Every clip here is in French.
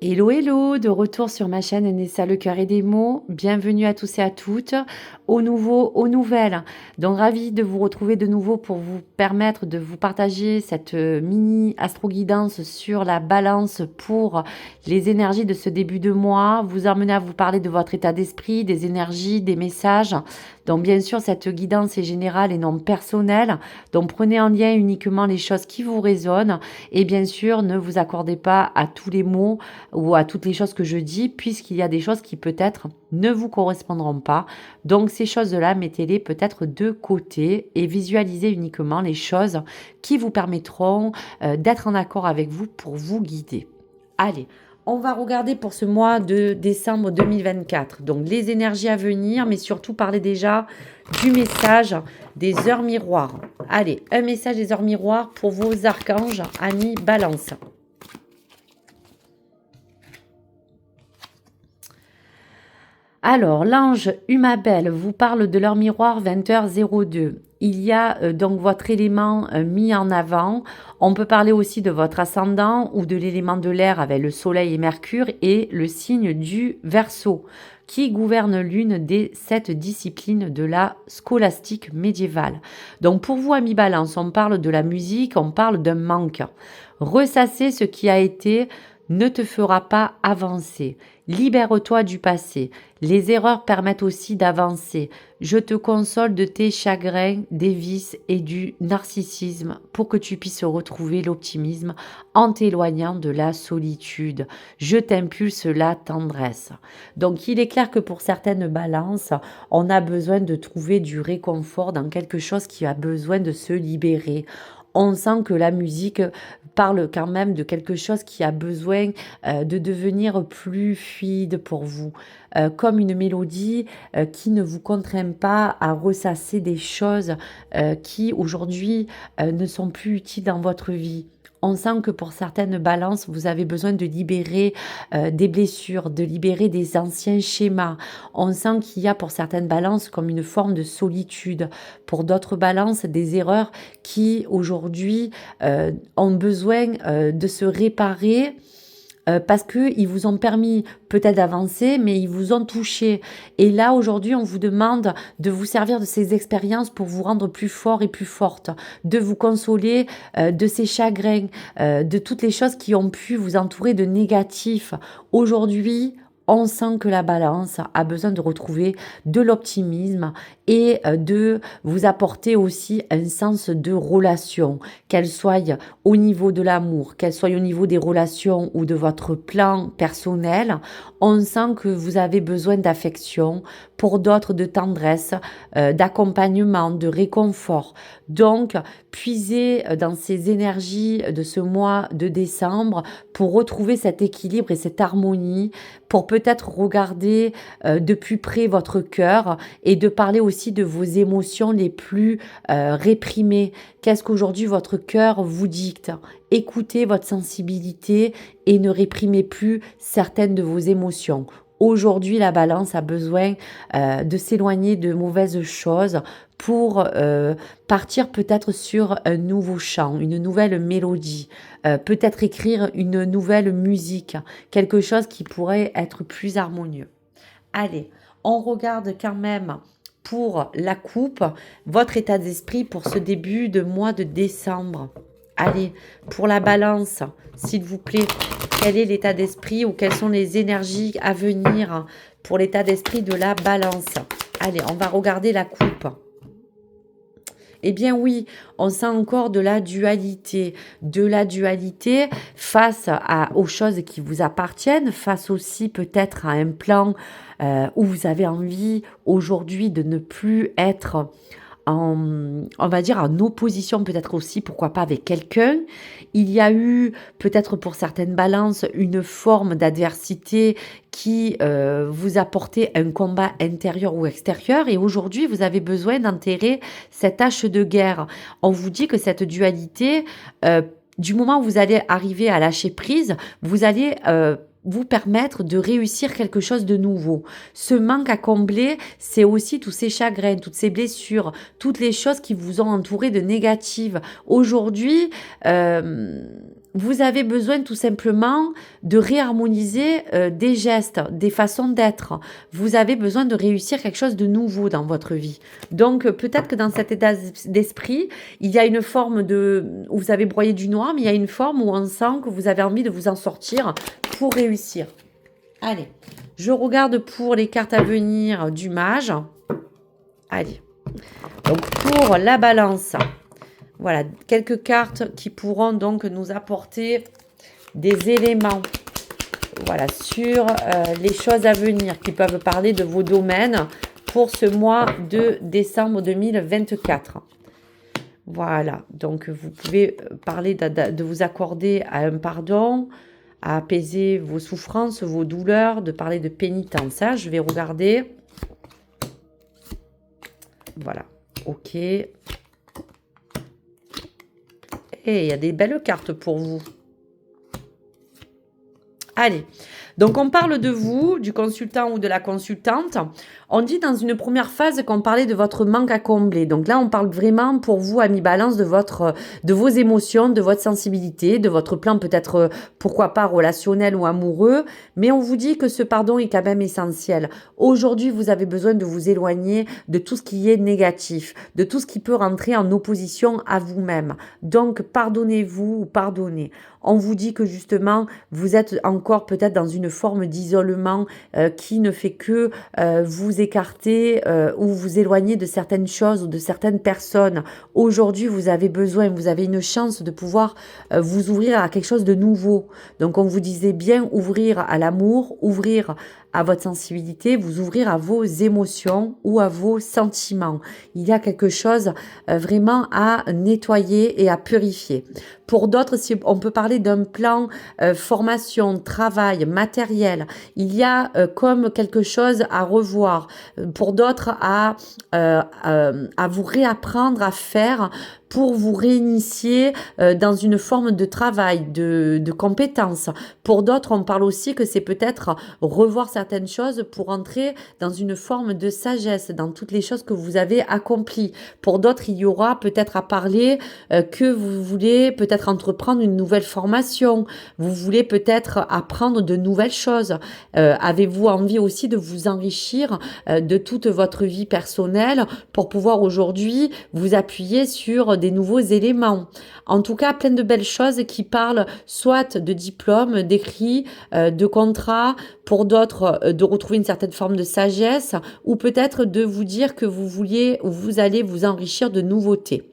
Hello, hello, de retour sur ma chaîne Nessa Le Cœur et des mots. Bienvenue à tous et à toutes, aux nouveaux, aux nouvelles. Donc, ravie de vous retrouver de nouveau pour vous permettre de vous partager cette mini astro-guidance sur la balance pour les énergies de ce début de mois. Vous emmener à vous parler de votre état d'esprit, des énergies, des messages. Donc, bien sûr, cette guidance est générale et non personnelle. Donc, prenez en lien uniquement les choses qui vous résonnent. Et bien sûr, ne vous accordez pas à tous les mots ou à toutes les choses que je dis, puisqu'il y a des choses qui peut-être ne vous correspondront pas. Donc ces choses-là, mettez-les peut-être de côté et visualisez uniquement les choses qui vous permettront d'être en accord avec vous pour vous guider. Allez, on va regarder pour ce mois de décembre 2024. Donc les énergies à venir, mais surtout parler déjà du message des heures miroirs. Allez, un message des heures miroirs pour vos archanges, amis Balance. Alors, l'ange Humabel vous parle de leur miroir 20h02. Il y a donc votre élément mis en avant. On peut parler aussi de votre ascendant ou de l'élément de l'air avec le soleil et Mercure et le signe du Verseau qui gouverne l'une des 7 disciplines de la scolastique médiévale. Donc pour vous, amis Balance, on parle de la musique, on parle d'un manque. Ressasser ce qui a été ne te fera pas avancer. Libère-toi du passé. Les erreurs permettent aussi d'avancer. Je te console de tes chagrins, des vices et du narcissisme pour que tu puisses retrouver l'optimisme en t'éloignant de la solitude. Je t'impulse la tendresse. Donc il est clair que pour certaines balances, on a besoin de trouver du réconfort dans quelque chose qui a besoin de se libérer. On sent que la musique parle quand même de quelque chose qui a besoin de devenir plus fluide pour vous, comme une mélodie qui ne vous contraint pas à ressasser des choses qui aujourd'hui ne sont plus utiles dans votre vie. On sent que pour certaines balances, vous avez besoin de libérer des blessures, de libérer des anciens schémas. On sent qu'il y a pour certaines balances comme une forme de solitude. Pour d'autres balances, des erreurs qui aujourd'hui ont besoin de se réparer parce qu'ils vous ont permis peut-être d'avancer, mais ils vous ont touché. Et là, aujourd'hui, on vous demande de vous servir de ces expériences pour vous rendre plus fort et plus forte, de vous consoler de ces chagrins, de toutes les choses qui ont pu vous entourer de négatifs. Aujourd'hui, on sent que la balance a besoin de retrouver de l'optimisme et de vous apporter aussi un sens de relation, qu'elle soit au niveau de l'amour, qu'elle soit au niveau des relations ou de votre plan personnel. On sent que vous avez besoin d'affection, pour d'autres de tendresse, d'accompagnement, de réconfort. Donc, puisez dans ces énergies de ce mois de décembre pour retrouver cet équilibre et cette harmonie, pour peut-être regarder de plus près votre cœur et de parler aussi de vos émotions les plus réprimées. Qu'est-ce qu'aujourd'hui votre cœur vous dicte? Écoutez votre sensibilité et ne réprimez plus certaines de vos émotions. Aujourd'hui, la balance a besoin de s'éloigner de mauvaises choses pour partir peut-être sur un nouveau chant, une nouvelle mélodie, peut-être écrire une nouvelle musique, quelque chose qui pourrait être plus harmonieux. Allez, on regarde quand même pour la coupe, votre état d'esprit pour ce début de mois de décembre. Allez, pour la balance, s'il vous plaît, quel est l'état d'esprit ou quelles sont les énergies à venir pour l'état d'esprit de la balance? Allez, on va regarder la coupe. Eh bien oui, on sent encore de la dualité face aux choses qui vous appartiennent, face aussi peut-être à un plan où vous avez envie aujourd'hui de ne plus être on va dire en opposition peut-être aussi, pourquoi pas avec quelqu'un. Il y a eu peut-être pour certaines balances une forme d'adversité qui vous apportait un combat intérieur ou extérieur et aujourd'hui vous avez besoin d'enterrer cette hache de guerre. On vous dit que cette dualité, du moment où vous allez arriver à lâcher prise, vous allez vous permettre de réussir quelque chose de nouveau. Ce manque à combler, c'est aussi tous ces chagrins, toutes ces blessures, toutes les choses qui vous ont entouré de négatives. Aujourd'hui, vous avez besoin tout simplement de réharmoniser des gestes, des façons d'être. Vous avez besoin de réussir quelque chose de nouveau dans votre vie. Donc peut-être que dans cet état d'esprit, il y a une forme où vous avez broyé du noir, mais il y a une forme où on sent que vous avez envie de vous en sortir pour réussir. Allez, je regarde pour les cartes à venir du mage. Allez, donc pour la balance, voilà, quelques cartes qui pourront donc nous apporter des éléments, voilà, sur les choses à venir, qui peuvent parler de vos domaines pour ce mois de décembre 2024. Voilà, donc vous pouvez parler de vous accorder à un pardon, à apaiser vos souffrances, vos douleurs, de parler de pénitence. Ça, je vais regarder. Voilà, ok. Et il y a des belles cartes pour vous. Allez, donc on parle de vous, du consultant ou de la consultante. On dit dans une première phase qu'on parlait de votre manque à combler. Donc là, on parle vraiment pour vous, ami balance, de vos émotions, de votre sensibilité, de votre plan peut-être, pourquoi pas, relationnel ou amoureux. Mais on vous dit que ce pardon est quand même essentiel. Aujourd'hui, vous avez besoin de vous éloigner de tout ce qui est négatif, de tout ce qui peut rentrer en opposition à vous-même. Donc, pardonnez-vous ou pardonnez. On vous dit que justement, vous êtes encore peut-être dans une forme d'isolement qui ne fait que vous écarter ou vous éloigner de certaines choses ou de certaines personnes. Aujourd'hui, vous avez une chance de pouvoir vous ouvrir à quelque chose de nouveau. Donc, on vous disait bien ouvrir à l'amour, ouvrir à votre sensibilité, vous ouvrir à vos émotions ou à vos sentiments. Il y a quelque chose vraiment à nettoyer et à purifier. Pour d'autres, si on peut parler d'un plan formation, travail, matériel, il y a comme quelque chose à revoir. Pour d'autres, à vous réapprendre à faire pour vous réinitier dans une forme de travail, de compétences. Pour d'autres, on parle aussi que c'est peut-être revoir certaines choses pour entrer dans une forme de sagesse dans toutes les choses que vous avez accomplies. Pour d'autres, il y aura peut-être à parler que vous voulez peut-être entreprendre une nouvelle formation. Vous voulez peut-être apprendre de nouvelles choses. Avez-vous envie aussi de vous enrichir de toute votre vie personnelle pour pouvoir aujourd'hui vous appuyer sur des nouveaux éléments. En tout cas, plein de belles choses qui parlent soit de diplômes, d'écrits, de contrats, pour d'autres de retrouver une certaine forme de sagesse ou peut-être de vous dire que vous allez vous enrichir de nouveautés.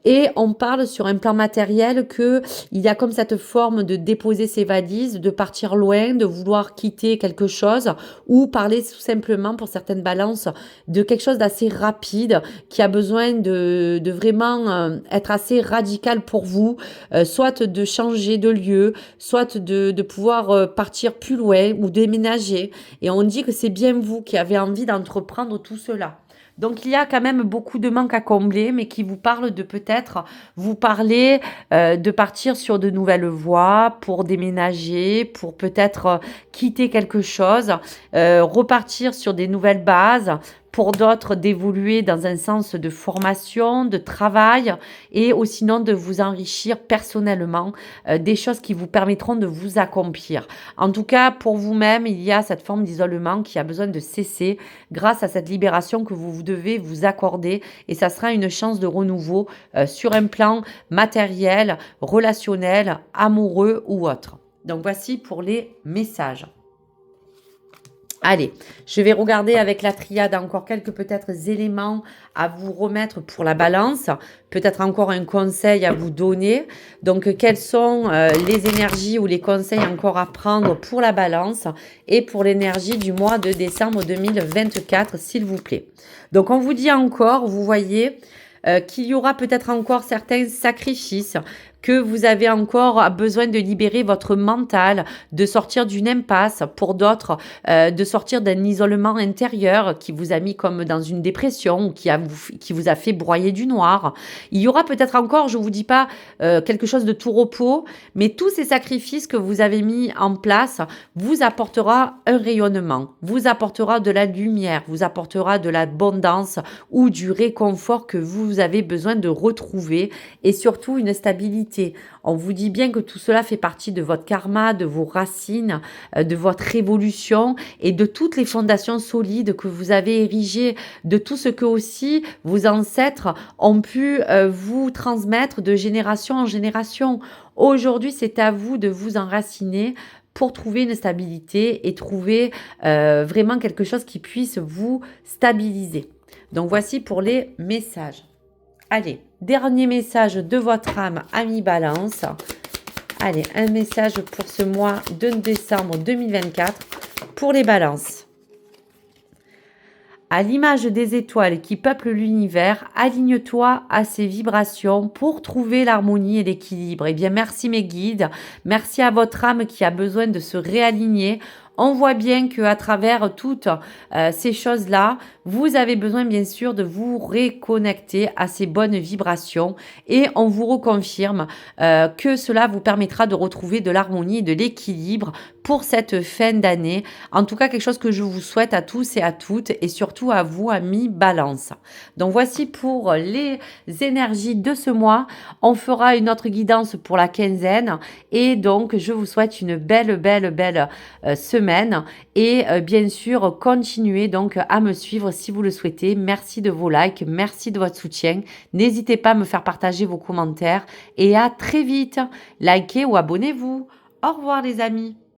Et on parle sur un plan matériel que il y a comme cette forme de déposer ses valises, de partir loin, de vouloir quitter quelque chose ou parler tout simplement pour certaines balances de quelque chose d'assez rapide qui a besoin de vraiment être assez radical pour vous, soit de changer de lieu, soit de pouvoir partir plus loin ou déménager. Et on dit que c'est bien vous qui avez envie d'entreprendre tout cela. Donc, il y a quand même beaucoup de manques à combler, mais qui vous parlent de peut-être vous parler de partir sur de nouvelles voies pour déménager, pour peut-être quitter quelque chose, repartir sur des nouvelles bases. Pour d'autres, d'évoluer dans un sens de formation, de travail et ou sinon de vous enrichir personnellement, des choses qui vous permettront de vous accomplir. En tout cas, pour vous-même, il y a cette forme d'isolement qui a besoin de cesser grâce à cette libération que vous devez vous accorder et ça sera une chance de renouveau sur un plan matériel, relationnel, amoureux ou autre. Donc voici pour les messages. Allez, je vais regarder avec la triade encore quelques peut-être éléments à vous remettre pour la balance. Peut-être encore un conseil à vous donner. Donc, quelles sont les énergies ou les conseils encore à prendre pour la balance et pour l'énergie du mois de décembre 2024, s'il vous plaît. Donc, on vous dit encore, vous voyez, qu'il y aura peut-être encore certains sacrifices, que vous avez encore besoin de libérer votre mental, de sortir d'une impasse, pour d'autres, de sortir d'un isolement intérieur qui vous a mis comme dans une dépression, qui vous a fait broyer du noir. Il y aura peut-être encore, je ne vous dis pas quelque chose de tout repos, mais tous ces sacrifices que vous avez mis en place vous apportera un rayonnement, vous apportera de la lumière, vous apportera de l'abondance ou du réconfort que vous avez besoin de retrouver et surtout une stabilité stabilité. On vous dit bien que tout cela fait partie de votre karma, de vos racines, de votre évolution et de toutes les fondations solides que vous avez érigées, de tout ce que aussi vos ancêtres ont pu vous transmettre de génération en génération. Aujourd'hui, c'est à vous de vous enraciner pour trouver une stabilité et trouver vraiment quelque chose qui puisse vous stabiliser. Donc voici pour les messages. Allez, dernier message de votre âme, ami Balance. Allez, un message pour ce mois de décembre 2024 pour les balances. À l'image des étoiles qui peuplent l'univers, aligne-toi à ces vibrations pour trouver l'harmonie et l'équilibre. Eh bien, merci mes guides, merci à votre âme qui a besoin de se réaligner. On voit bien qu'à travers toutes ces choses-là, vous avez besoin bien sûr de vous reconnecter à ces bonnes vibrations et on vous reconfirme que cela vous permettra de retrouver de l'harmonie et de l'équilibre pour cette fin d'année. En tout cas, quelque chose que je vous souhaite à tous et à toutes et surtout à vous, amis Balance. Donc voici pour les énergies de ce mois. On fera une autre guidance pour la quinzaine et donc je vous souhaite une belle semaine et bien sûr continuez donc à me suivre si vous le souhaitez. Merci de vos likes, merci de votre soutien. N'hésitez pas à me faire partager vos commentaires et à très vite. Likez ou abonnez-vous. Au revoir les amis.